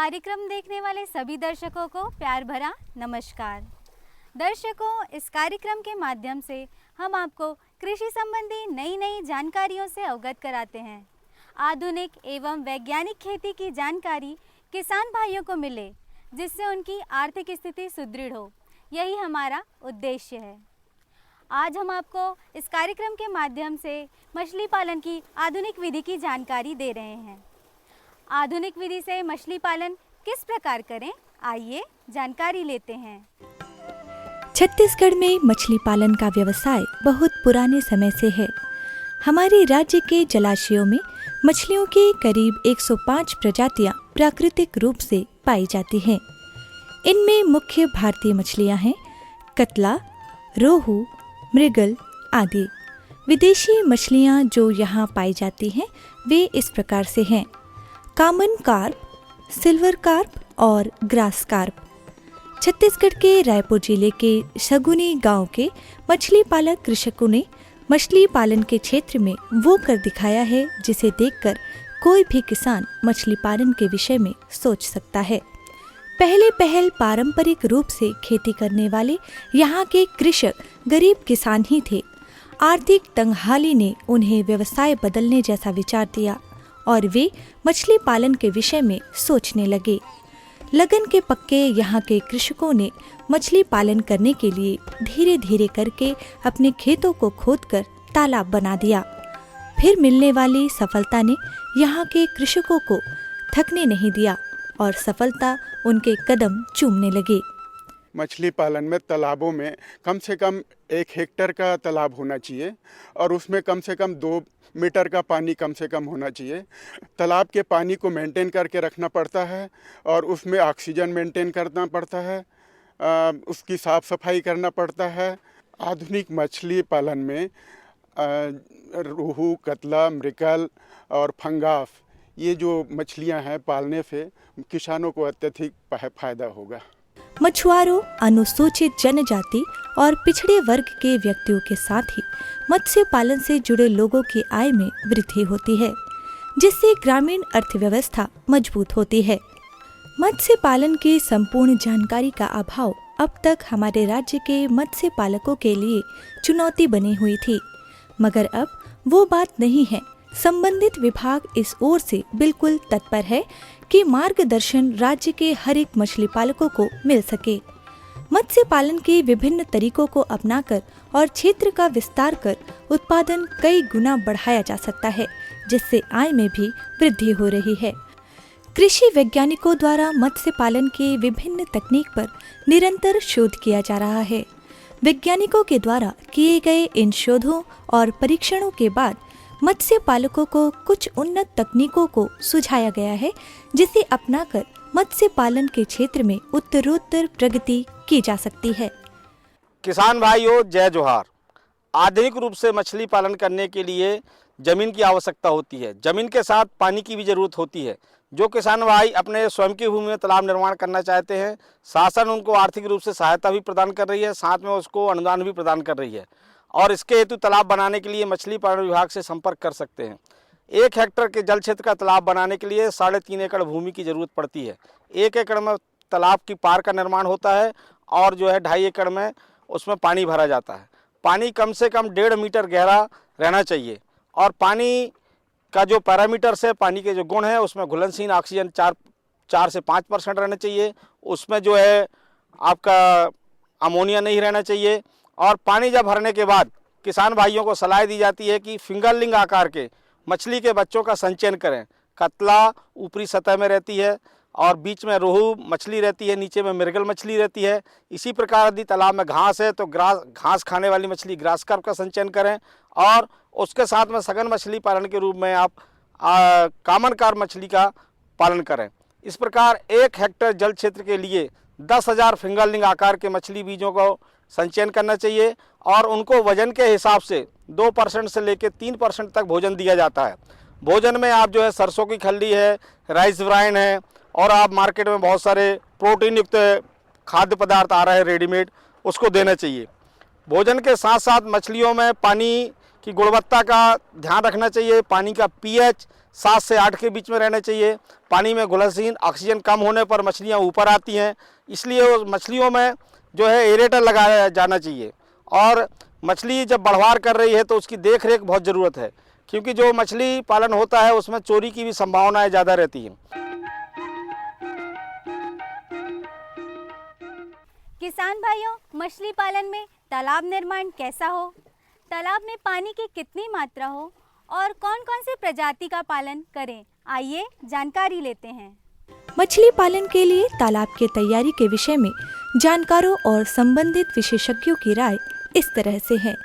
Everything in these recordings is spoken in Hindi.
कार्यक्रम देखने वाले सभी दर्शकों को प्यार भरा नमस्कार। दर्शकों, इस कार्यक्रम के माध्यम से हम आपको कृषि संबंधी नई नई जानकारियों से अवगत कराते हैं। आधुनिक एवं वैज्ञानिक खेती की जानकारी किसान भाइयों को मिले, जिससे उनकी आर्थिक स्थिति सुदृढ़ हो, यही हमारा उद्देश्य है। आज हम आपको इस कार्यक्रम के माध्यम से मछली पालन की आधुनिक विधि की जानकारी दे रहे हैं। आधुनिक विधि से मछली पालन किस प्रकार करें, आइए जानकारी लेते हैं। छत्तीसगढ़ में मछली पालन का व्यवसाय बहुत पुराने समय से है। हमारे राज्य के जलाशयों में मछलियों की करीब 105 प्रजातियां प्राकृतिक रूप से पाई जाती हैं। इनमें मुख्य भारतीय मछलियां हैं कतला, रोहू, मृगल आदि। विदेशी मछलियां जो यहाँ पाई जाती हैं वे इस प्रकार से हैं: कॉमन कार्प, सिल्वर कार्प और ग्रास कार्प। छत्तीसगढ़ के रायपुर जिले के सगुनी गांव के मछली पालक कृषकों ने मछली पालन के क्षेत्र में वो कर दिखाया है जिसे देखकर कोई भी किसान मछली पालन के विषय में सोच सकता है। पहले पारंपरिक रूप से खेती करने वाले यहाँ के कृषक गरीब किसान ही थे। आर्थिक तंगहाली ने उन्हें व्यवसाय बदलने जैसा विचार दिया और वे मछली पालन के विषय में सोचने लगे। लगन के पक्के यहाँ के कृषकों ने मछली पालन करने के लिए धीरे धीरे करके अपने खेतों को खोदकर तालाब बना दिया। फिर मिलने वाली सफलता ने यहाँ के कृषकों को थकने नहीं दिया और सफलता उनके कदम चूमने लगे। मछली पालन में तालाबों में कम से कम 1 हेक्टेयर का तालाब होना चाहिए और उसमें कम से कम 2 मीटर का पानी कम से कम होना चाहिए। तालाब के पानी को मेंटेन करके रखना पड़ता है और उसमें ऑक्सीजन मेंटेन करना पड़ता है, उसकी साफ़ सफाई करना पड़ता है। आधुनिक मछली पालन में रोहू, कतला, मृगल और फंगास, ये जो मछलियां हैं, पालने से किसानों को अत्यधिक फायदा होगा। मछुआरों, अनुसूचित जनजाति और पिछड़े वर्ग के व्यक्तियों के साथ ही मत्स्य पालन से जुड़े लोगों की आय में वृद्धि होती है, जिससे ग्रामीण अर्थव्यवस्था मजबूत होती है। मत्स्य पालन की संपूर्ण जानकारी का अभाव अब तक हमारे राज्य के मत्स्य पालकों के लिए चुनौती बनी हुई थी, मगर अब वो बात नहीं है। संबंधित विभाग इस ओर से बिल्कुल तत्पर है कि मार्गदर्शन राज्य के हर एक मछली पालकों को मिल सके। मत्स्य पालन के विभिन्न तरीकों को अपनाकर और क्षेत्र का विस्तार कर उत्पादन कई गुना बढ़ाया जा सकता है, जिससे आय में भी वृद्धि हो रही है। कृषि वैज्ञानिकों द्वारा मत्स्य पालन के विभिन्न तकनीक पर निरंतर शोध किया जा रहा है। वैज्ञानिकों के द्वारा किए गए इन शोधों और परीक्षणों के बाद मत्स्य पालकों को कुछ उन्नत तकनीकों को सुझाया गया है, जिसे अपनाकर मत्स्य पालन के क्षेत्र में उत्तरोत्तर प्रगति की जा सकती है। किसान भाइयों, जय जोहार। आधुनिक रूप से मछली पालन करने के लिए जमीन की आवश्यकता होती है। जमीन के साथ पानी की भी जरूरत होती है। जो किसान भाई अपने स्वयं की भूमि में तालाब निर्माण करना चाहते हैं, शासन उनको आर्थिक रूप से सहायता भी प्रदान कर रही है, साथ में उसको अनुदान भी प्रदान कर रही है और इसके हेतु तालाब बनाने के लिए मछली पालन विभाग से संपर्क कर सकते हैं। 1 हेक्टेयर के जल क्षेत्र का तालाब बनाने के लिए 3.5 एकड़ भूमि की जरूरत पड़ती है। 1 एकड़ में तालाब की पार का निर्माण होता है और 2.5 एकड़ में उसमें पानी भरा जाता है। पानी कम से कम 1.5 मीटर गहरा रहना चाहिए और पानी का जो पैरामीटर्स है, पानी के जो गुण है, उसमें घुलनशील ऑक्सीजन 4 से 5% रहना चाहिए। उसमें जो है आपका अमोनिया नहीं रहना चाहिए। और पानी जब भरने के बाद किसान भाइयों को सलाह दी जाती है कि फिंगरलिंग आकार के मछली के बच्चों का संचयन करें। कतला ऊपरी सतह में रहती है और बीच में रोहू मछली रहती है, नीचे में मृगल मछली रहती है। इसी प्रकार यदि तालाब में घास है तो घास खाने वाली मछली ग्रास कार्प का संचयन करें और उसके साथ में सघन मछली पालन के रूप में आप कॉमन कार्प मछली का पालन करें। इस प्रकार 1 हेक्टेयर जल क्षेत्र के लिए 10,000 फिंगरलिंग आकार के मछली बीजों को संचयन करना चाहिए और उनको वजन के हिसाब से 2% से लेकर 3% तक भोजन दिया जाता है। भोजन में आप जो है सरसों की खल्ली है, राइस ब्राइन है और आप मार्केट में बहुत सारे प्रोटीन युक्त खाद्य पदार्थ आ रहे हैं रेडीमेड, उसको देना चाहिए। भोजन के साथ साथ मछलियों में पानी की गुणवत्ता का ध्यान रखना चाहिए। पानी का पीएच 7 से 8 के बीच में रहने चाहिए। पानी में घुलनशील ऑक्सीजन कम होने पर मछलियाँ ऊपर आती हैं, इसलिए उस मछलियों में जो है एरेटर लगाया जाना चाहिए। और मछली जब बढ़वार कर रही है तो उसकी देख रेख बहुत ज़रूरत है, क्योंकि जो मछली पालन होता है उसमें चोरी की भी संभावनाएं ज़्यादा रहती हैं। किसान भाइयों, मछली पालन में तालाब निर्माण कैसा हो, तालाब में पानी की कितनी मात्रा हो और कौन कौन सी प्रजाति का पालन करें, आइए जानकारी लेते हैं। मछली पालन के लिए तालाब की तैयारी के विषय में जानकारों और संबंधित विशेषज्ञों की राय इस तरह से है।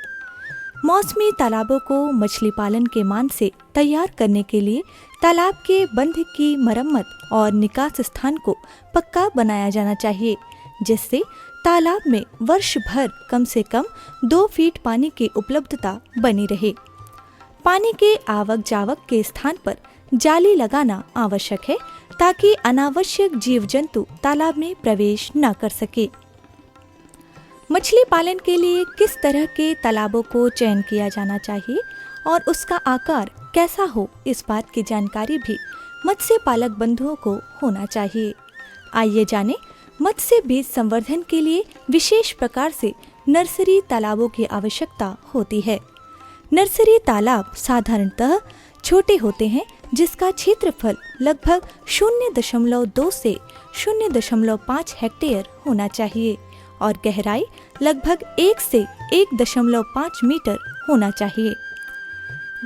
मौसमी तालाबों को मछली पालन के मान से तैयार करने के लिए तालाब के बंध की मरम्मत और निकास स्थान को पक्का बनाया जाना चाहिए, जिससे तालाब में वर्ष भर कम से कम 2 फीट पानी की उपलब्धता बनी रहे। पानी के आवक जावक के स्थान पर जाली लगाना आवश्यक है, ताकि अनावश्यक जीव जंतु तालाब में प्रवेश न कर सके। मछली पालन के लिए किस तरह के तालाबों को चयन किया जाना चाहिए और उसका आकार कैसा हो, इस बात की जानकारी भी मत्स्य पालक बंधुओं को होना चाहिए। आइए जानें, मत्स्य बीज संवर्धन के लिए विशेष प्रकार से नर्सरी तालाबों की आवश्यकता होती है। नर्सरी तालाब साधारणतः छोटे होते हैं, जिसका क्षेत्रफल लगभग 0.2 से 0.5 हेक्टेयर होना चाहिए और गहराई लगभग 1 से 1.5 मीटर होना चाहिए।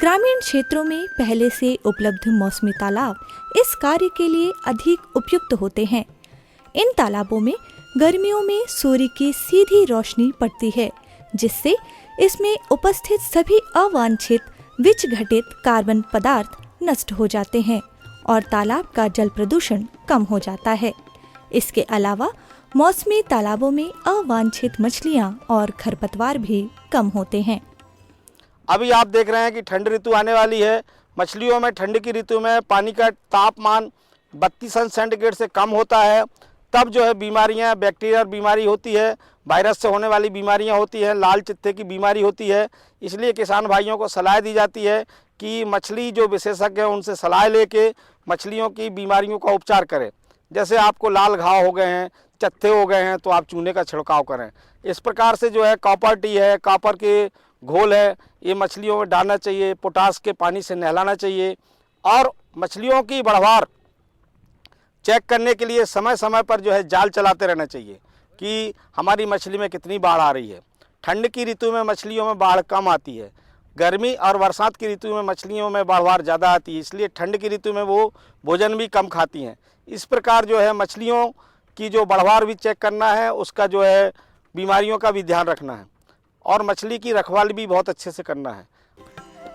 ग्रामीण क्षेत्रों में पहले से उपलब्ध मौसमी तालाब इस कार्य के लिए अधिक उपयुक्त होते हैं। इन तालाबों में गर्मियों में सूर्य की सीधी रोशनी पड़ती है, जिससे इसमें उपस्थित सभी अवांछित विषघटित कार्बन पदार्थ नष्ट हो जाते हैं और तालाब का जल प्रदूषण कम हो जाता है। इसके अलावा मौसमी तालाबों में अवांछित मछलियां और खरपतवार भी कम होते हैं। अभी आप देख रहे हैं कि ठंड ऋतु आने वाली है। मछलियों में ठंड की ऋतु में पानी का तापमान 32 अंश सेंटीग्रेड से कम होता है, तब जो है बीमारियां, बैक्टीरियल बीमारी होती है, वायरस से होने वाली बीमारियां होती हैं, लाल चित्ते की बीमारी होती है। इसलिए किसान भाइयों को सलाह दी जाती है कि मछली जो विशेषज्ञ हैं उनसे सलाह लेके मछलियों की बीमारियों का उपचार करें। जैसे आपको लाल घाव हो गए हैं, चत्थे हो गए हैं, तो आप चूने का छिड़काव करें। इस प्रकार से जो है कॉपर टी है, कॉपर के घोल है, ये मछलियों में डालना चाहिए। पोटास के पानी से नहलाना चाहिए और मछलियों की बढ़वार चेक करने के लिए समय समय पर जो है जाल चलाते रहना चाहिए कि हमारी मछली में कितनी बाढ़ आ रही है। ठंड की ऋतु में मछलियों में बाढ़ कम आती है, गर्मी और बरसात की ऋतु में मछलियों में बढ़वार ज़्यादा आती है, इसलिए ठंड की ऋतु में वो भोजन भी कम खाती हैं। इस प्रकार जो है मछलियों की जो बढ़वार भी चेक करना है, उसका जो है बीमारियों का भी ध्यान रखना है और मछली की रखवाली भी बहुत अच्छे से करना है।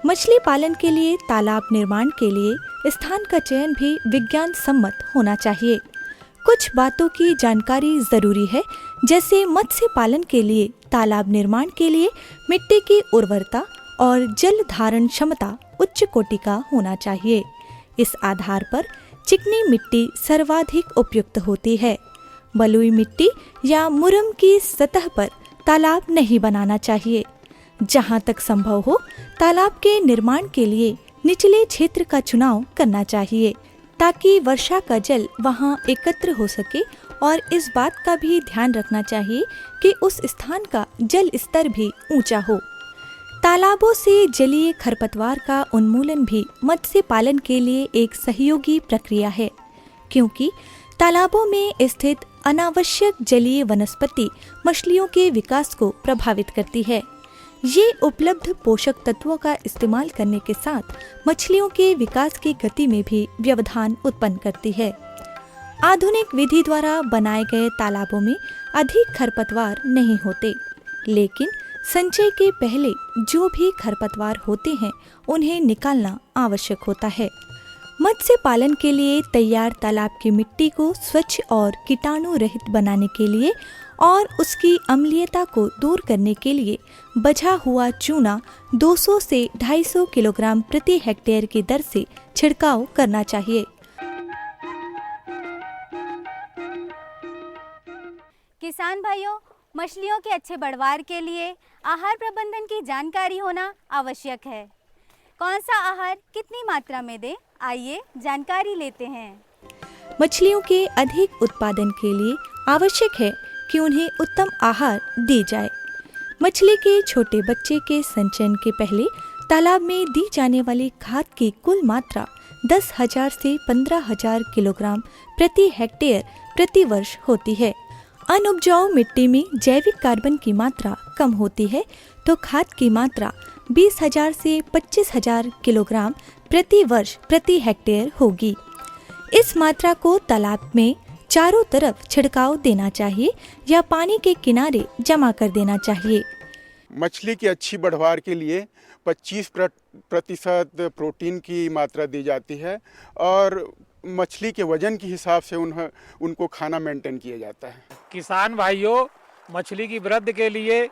मछली पालन के लिए तालाब निर्माण के लिए स्थान का चयन भी विज्ञान सम्मत होना चाहिए। कुछ बातों की जानकारी जरूरी है, जैसे मत्स्य पालन के लिए तालाब निर्माण के लिए मिट्टी की उर्वरता और जल धारण क्षमता उच्च कोटि का होना चाहिए। इस आधार पर चिकनी मिट्टी सर्वाधिक उपयुक्त होती है। बलुई मिट्टी या मुरम की सतह पर तालाब नहीं बनाना चाहिए। जहां तक संभव हो, तालाब के निर्माण के लिए निचले क्षेत्र का चुनाव करना चाहिए, ताकि वर्षा का जल वहां एकत्र हो सके, और इस बात का भी ध्यान रखना चाहिए कि उस स्थान का जल स्तर भी ऊंचा हो। तालाबों से जलीय खरपतवार का उन्मूलन भी मत्स्य पालन के लिए एक सहयोगी प्रक्रिया है, क्योंकि तालाबों में स्थित अनावश्यक जलीय वनस्पति मछलियों के विकास को प्रभावित करती है। ये उपलब्ध पोषक तत्वों का इस्तेमाल करने के साथ मछलियों के विकास की गति में भी व्यवधान उत्पन्न करती है। आधुनिक विधि द्वारा बनाए गए तालाबों में अधिक खरपतवार नहीं होते, लेकिन संचय के पहले जो भी खरपतवार होते हैं उन्हें निकालना आवश्यक होता है। मत्स्य पालन के लिए तैयार तालाब की मिट्टी को स्वच्छ और कीटाणु रहित बनाने के लिए और उसकी अम्लीयता को दूर करने के लिए बझा हुआ चूना 200 से 250 किलोग्राम प्रति हेक्टेयर की दर से छिड़काव करना चाहिए। किसान भाइयों, मछलियों के अच्छे बढ़वार के लिए आहार प्रबंधन की जानकारी होना आवश्यक है। कौन सा आहार कितनी मात्रा में दें, आइए जानकारी लेते हैं। मछलियों के अधिक उत्पादन के लिए आवश्यक है कि उन्हें उत्तम आहार दी जाए। मछली के छोटे बच्चे के संचयन के पहले तालाब में दी जाने वाली खाद की कुल मात्रा 10,000 से 15,000 किलोग्राम प्रति हेक्टेयर प्रति वर्ष होती है। अनउपजाऊ मिट्टी में जैविक कार्बन की मात्रा कम होती है तो खाद की मात्रा 20,000 से 25,000 किलोग्राम प्रति वर्ष प्रति हेक्टेयर होगी। इस मात्रा को तालाब में चारों तरफ छिड़काव देना चाहिए या पानी के किनारे जमा कर देना चाहिए। मछली की अच्छी बढ़वार के लिए 25% प्रोटीन की मात्रा दी जाती है और मछली के वजन के हिसाब से उनको खाना मेंटेन किया जाता है। किसान भाइयों, मछली की वृद्धि के लिए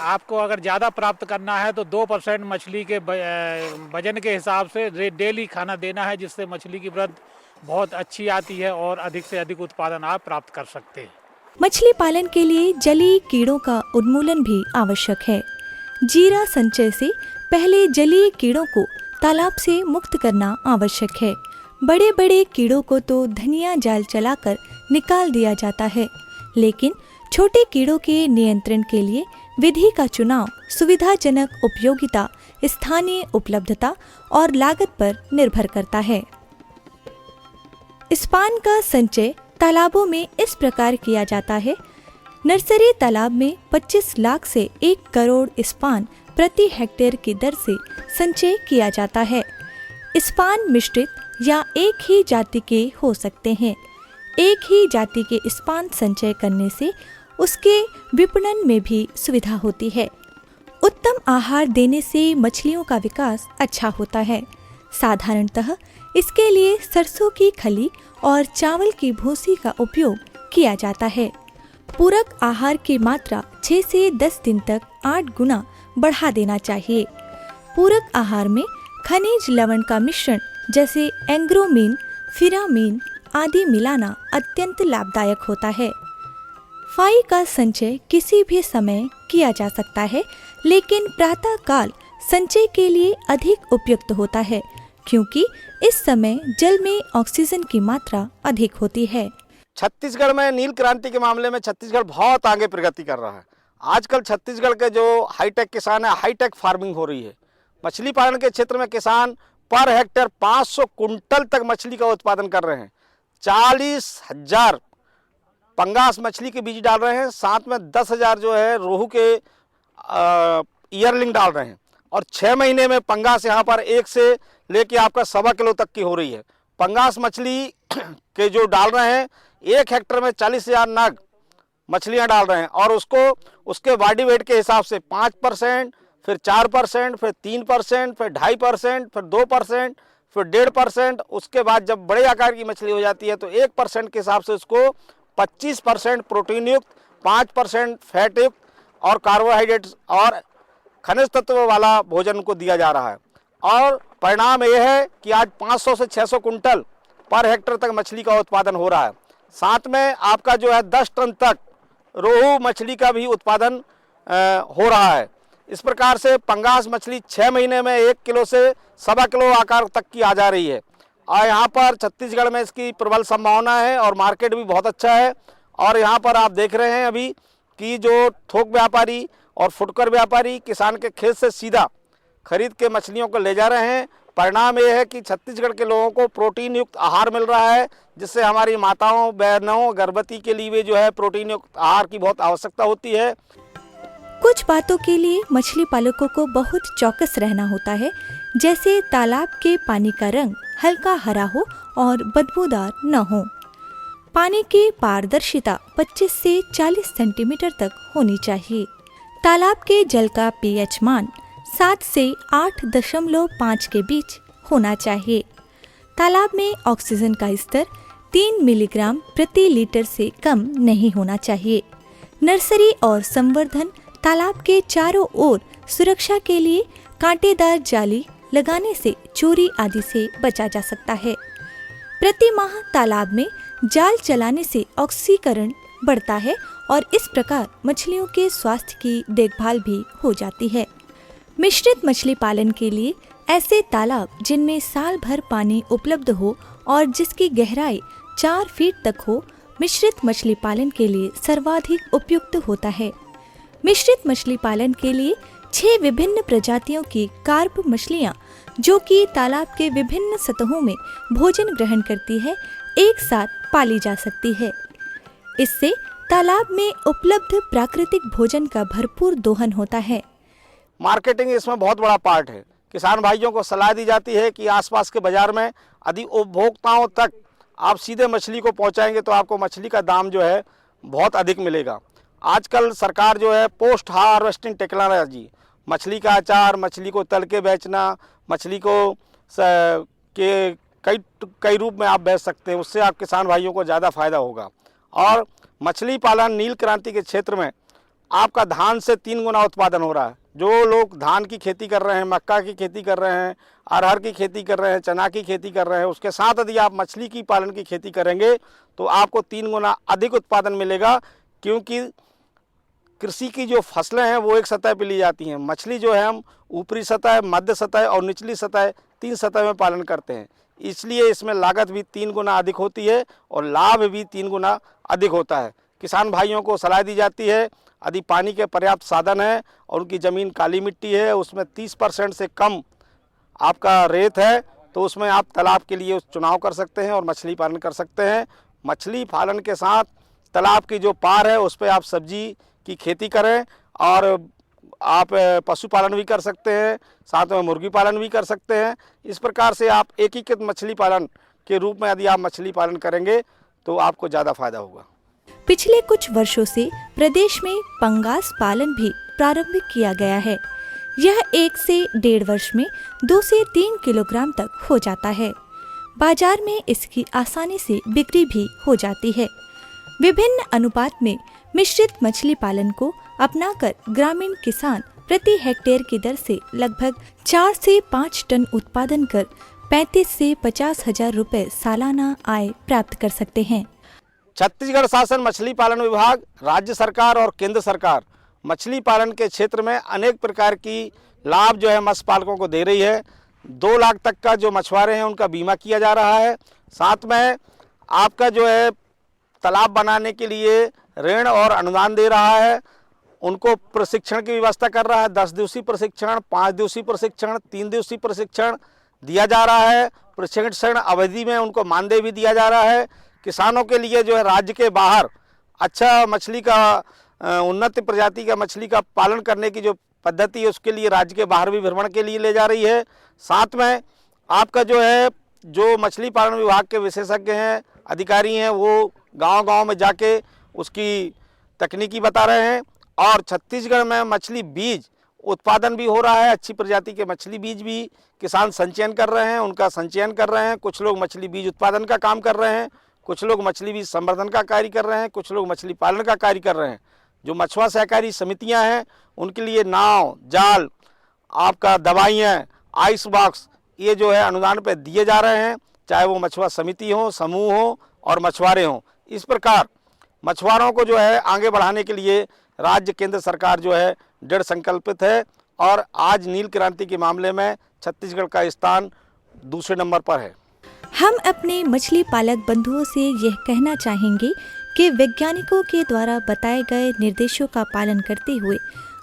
आपको अगर ज़्यादा प्राप्त करना है तो 2% मछली के वजन के हिसाब से डेली खाना देना है, जिससे मछली की वृद्धि बहुत अच्छी आती है और अधिक से अधिक उत्पादन आप प्राप्त कर सकते हैं। मछली पालन के लिए जलीय कीड़ों का उन्मूलन भी आवश्यक है। जीरा संचय से पहले जलीय कीड़ों को तालाब से मुक्त करना आवश्यक है। बड़े बड़े कीड़ों को तो धनिया जाल चलाकर निकाल दिया जाता है, लेकिन छोटे कीड़ों के नियंत्रण के लिए विधि का चुनाव सुविधाजनक उपयोगिता, स्थानीय उपलब्धता और लागत पर निर्भर करता है। स्पान का संचय तालाबों में इस प्रकार किया जाता है। नर्सरी तालाब में 25 लाख से 1 करोड़ स्पान प्रति हेक्टेयर की दर से संचय किया जाता है। स्पान मिश्रित या एक ही जाति के हो सकते हैं। एक ही जाति के स्पान संचय करने से उसके विपणन में भी सुविधा होती है। उत्तम आहार देने से मछलियों का विकास अच्छा होता है। साधारणतः इसके लिए सरसों की खली और चावल की भूसी का उपयोग किया जाता है। पूरक आहार की मात्रा 6 से 10 दिन तक 8 गुना बढ़ा देना चाहिए। पूरक आहार में खनिज लवण का मिश्रण जैसे एंग्रोमीन, फिरामीन आदि मिलाना अत्यंत लाभदायक होता है। फाई का संचय किसी भी समय किया जा सकता है, लेकिन प्रातः काल संचय के लिए अधिक उपयुक्त होता है, क्योंकि इस समय जल में ऑक्सीजन की मात्रा अधिक होती है। छत्तीसगढ़ में नील क्रांति के मामले में छत्तीसगढ़ बहुत आगे प्रगति कर रहा है। आजकल छत्तीसगढ़ के जो हाईटेक किसान है, हाईटेक फार्मिंग हो रही है। मछली पालन के क्षेत्र में किसान पर हेक्टेयर 500 कुंटल तक मछली का उत्पादन कर रहे हैं। 40,000 पंगास मछली के बीज डाल रहे हैं, साथ में 10,000 जो है रोहू के ईयरलिंग डाल रहे हैं और 6 महीने में पंगास यहाँ पर 1 से लेके आपका 1.25 किलो तक की हो रही है। पंगास मछली के जो डाल रहे हैं 1 हेक्टेयर में 40,000 नग मछलियाँ डाल रहे हैं और उसको उसके बॉडी वेट के हिसाब से 5%, फिर 4%, फिर 3%, फिर 2.5%, फिर 2%, फिर 1.5%। उसके बाद जब बड़े आकार की मछली हो जाती है तो 1% के हिसाब से उसको 25% प्रोटीन युक्त, 5% फैट युक्त और कार्बोहाइड्रेट्स और खनिज तत्व वाला भोजन को दिया जा रहा है। और परिणाम यह है कि आज 500 से 600 कुंटल पर हेक्टेयर तक मछली का उत्पादन हो रहा है। साथ में आपका जो है 10 टन तक रोहू मछली का भी उत्पादन हो रहा है। इस प्रकार से पंगास मछली 6 महीने में 1 किलो से 1.25 किलो आकार तक की आ जा रही है और यहाँ पर छत्तीसगढ़ में इसकी प्रबल संभावना है और मार्केट भी बहुत अच्छा है। और यहाँ पर आप देख रहे हैं अभी कि जो थोक व्यापारी और फुटकर व्यापारी किसान के खेत से सीधा खरीद के मछलियों को ले जा रहे हैं। परिणाम ये है कि छत्तीसगढ़ के लोगों को प्रोटीन युक्त आहार मिल रहा है, जिससे हमारी माताओं, बहनों, गर्भवती के लिए जो है प्रोटीन युक्त आहार की बहुत आवश्यकता होती है। कुछ बातों के लिए मछली पालकों को बहुत चौकस रहना होता है, जैसे तालाब के पानी का रंग हल्का हरा हो और बदबूदार न हो। पानी की पारदर्शिता 25 से 40 सेंटीमीटर तक होनी चाहिए। तालाब के जल का पीएच मान 7 से 8.5 के बीच होना चाहिए। तालाब में ऑक्सीजन का स्तर 3 मिलीग्राम प्रति लीटर से कम नहीं होना चाहिए। नर्सरी और संवर्धन तालाब के चारों ओर सुरक्षा के लिए कांटेदार जाली लगाने से चोरी आदि से बचा जा सकता है। प्रति माह तालाब में जाल चलाने से ऑक्सीकरण बढ़ता है और इस प्रकार मछलियों के स्वास्थ्य की देखभाल भी हो जाती है। मिश्रित मछली पालन के लिए ऐसे तालाब जिनमें साल भर पानी उपलब्ध हो और जिसकी गहराई 4 फीट तक हो, मिश्रित मछली पालन के लिए सर्वाधिक उपयुक्त होता है। मिश्रित मछली पालन के लिए 6 विभिन्न प्रजातियों की कार्प मछलियाँ, जो कि तालाब के विभिन्न सतहों में भोजन ग्रहण करती है, एक साथ पाली जा सकती है। इससे तालाब में उपलब्ध प्राकृतिक भोजन का भरपूर दोहन होता है। मार्केटिंग इसमें बहुत बड़ा पार्ट है। किसान भाइयों को सलाह दी जाती है कि आसपास के बाज़ार में यदि उपभोक्ताओं तक आप सीधे मछली को पहुंचाएंगे तो आपको मछली का दाम जो है बहुत अधिक मिलेगा। आजकल सरकार जो है पोस्ट हार्वेस्टिंग टेक्नोलॉजी, मछली का अचार, मछली को तल के बेचना, मछली को के कई रूप में आप बेच सकते हैं, उससे आप किसान भाइयों को ज़्यादा फायदा होगा। और मछली पालन नील क्रांति के क्षेत्र में आपका धान से 3 गुना उत्पादन हो रहा है। जो लोग धान की खेती कर रहे हैं, मक्का की खेती कर रहे हैं, अरहर की खेती कर रहे हैं, चना की खेती कर रहे हैं, उसके साथ यदि आप मछली की पालन की खेती करेंगे तो आपको 3 गुना अधिक उत्पादन मिलेगा, क्योंकि कृषि की जो फसलें हैं वो एक सतह पर ली जाती हैं। मछली जो है हम ऊपरी सतह, मध्य सतह और निचली सतह, 3 सतह में पालन करते हैं, इसलिए इसमें लागत भी 3 गुना अधिक होती है और लाभ भी 3 गुना अधिक होता है। किसान भाइयों को सलाह दी जाती है यदि पानी के पर्याप्त साधन है और उनकी ज़मीन काली मिट्टी है, उसमें 30% से कम आपका रेत है, तो उसमें आप तालाब के लिए चुनाव कर सकते हैं और मछली पालन कर सकते हैं। मछली पालन के साथ तालाब की जो पार है उस पर आप सब्जी की खेती करें और आप पशुपालन भी कर सकते हैं, साथ में मुर्गी पालन भी कर सकते हैं। इस प्रकार से आप एकीकृत मछली पालन के रूप में यदि आप मछली पालन करेंगे तो आपको ज़्यादा फायदा होगा। पिछले कुछ वर्षों से प्रदेश में पंगास पालन भी प्रारंभ किया गया है। यह 1 से 1.5 वर्ष में 2 से 3 किलोग्राम तक हो जाता है। बाजार में इसकी आसानी से बिक्री भी हो जाती है। विभिन्न अनुपात में मिश्रित मछली पालन को अपनाकर ग्रामीण किसान प्रति हेक्टेयर की दर से लगभग 4 से 5 टन उत्पादन कर 35 से 50 हजार रुपए सालाना आय प्राप्त कर सकते हैं। छत्तीसगढ़ शासन मछली पालन विभाग, राज्य सरकार और केंद्र सरकार मछली पालन के क्षेत्र में अनेक प्रकार की लाभ जो है मत्स्य पालकों को दे रही है। 2 लाख तक का जो मछुआरे हैं उनका बीमा किया जा रहा है। साथ में आपका जो है तालाब बनाने के लिए ऋण और अनुदान दे रहा है। उनको प्रशिक्षण की व्यवस्था कर रहा है। 10 दिवसीय प्रशिक्षण, 5 दिवसीय प्रशिक्षण, 3 दिवसीय प्रशिक्षण दिया जा रहा है। प्रशिक्षण अवधि में उनको मानदेय भी दिया जा रहा है। किसानों के लिए जो है राज्य के बाहर अच्छा मछली का उन्नत प्रजाति का मछली का पालन करने की जो पद्धति है उसके लिए राज्य के बाहर भी भ्रमण के लिए ले जा रही है। साथ में आपका जो है जो मछली पालन विभाग के विशेषज्ञ हैं, अधिकारी हैं, वो गांव-गांव में जाके उसकी तकनीकी बता रहे हैं। और छत्तीसगढ़ में मछली बीज उत्पादन भी हो रहा है। अच्छी प्रजाति के मछली बीज भी किसान संचयन कर रहे हैं, उनका संचयन कर रहे हैं। कुछ लोग मछली बीज उत्पादन का काम कर रहे हैं, कुछ लोग मछली बीज संवर्धन का कार्य कर रहे हैं, कुछ लोग मछली पालन का कार्य कर रहे हैं। जो मछुआ सहकारी समितियां हैं उनके लिए नाव, जाल, आपका दवाइयाँ, आइस बॉक्स, ये जो है अनुदान पे दिए जा रहे हैं, चाहे वो मछुआ समिति हो, समूह हो और मछुआरे हों। इस प्रकार मछुआरों को जो है आगे बढ़ाने के लिए राज्य केंद्र सरकार जो है दृढ़ संकल्पित है और आज नील क्रांति के मामले में छत्तीसगढ़ का स्थान दूसरे नंबर पर है। हम अपने मछली पालक बंधुओं से यह कहना चाहेंगे कि वैज्ञानिकों के द्वारा बताए गए निर्देशों का पालन करते हुए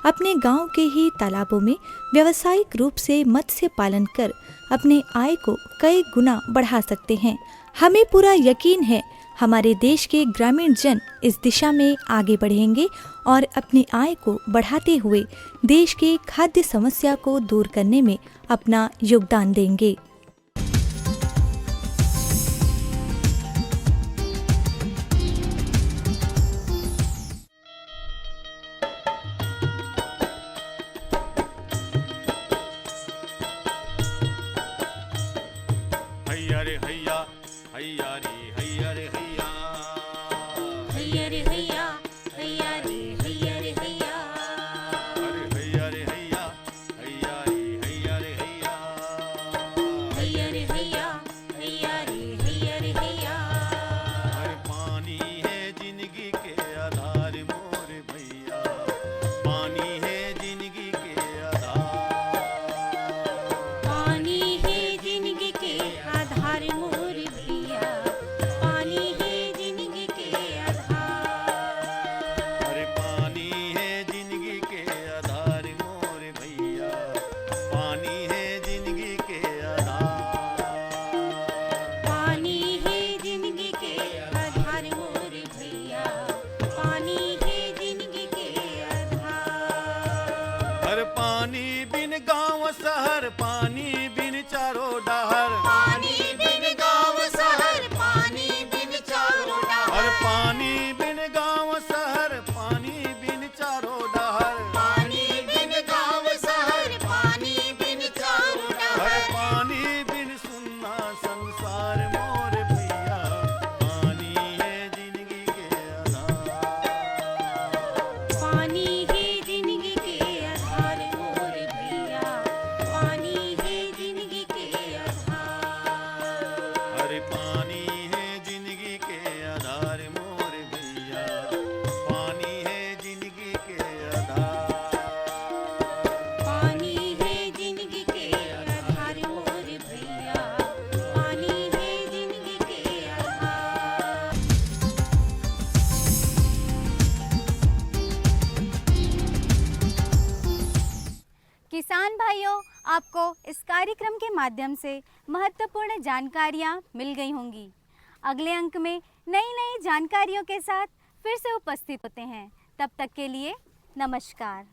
अपने गांव के ही तालाबों में व्यावसायिक रूप से मत्स्य पालन कर अपने आय को कई गुना बढ़ा सकते हैं। हमें पूरा यकीन है हमारे देश के ग्रामीण जन इस दिशा में आगे बढ़ेंगे और अपनी आय को बढ़ाते हुए देश की खाद्य समस्या को दूर करने में अपना योगदान देंगे। हैया रे हैया, हैया रे हैया रे हैया, हैया रे हैया, हैया रे हैया रे हैया, अरे हैया रे हैया, हैया रे हैया रे हैया, हैया रे हैया, हैया रे हैया रे हैया। अरे पानी है जिंदगी के आधार मोर भैया, पानी है जिंदगी के आधार, पानी हर पानी है जिंदगी के आधार मोर भैया, पानी है जिंदगी के आधार। पानी है जिंदगी के आधार मोर भैया, पानी है जिंदगी के आधार। किसान भाइयों, आपको इस कार्यक्रम के माध्यम से महत्वपूर्ण जानकारियाँ मिल गई होंगी। अगले अंक में नई नई जानकारियों के साथ फिर से उपस्थित होते हैं। तब तक के लिए नमस्कार।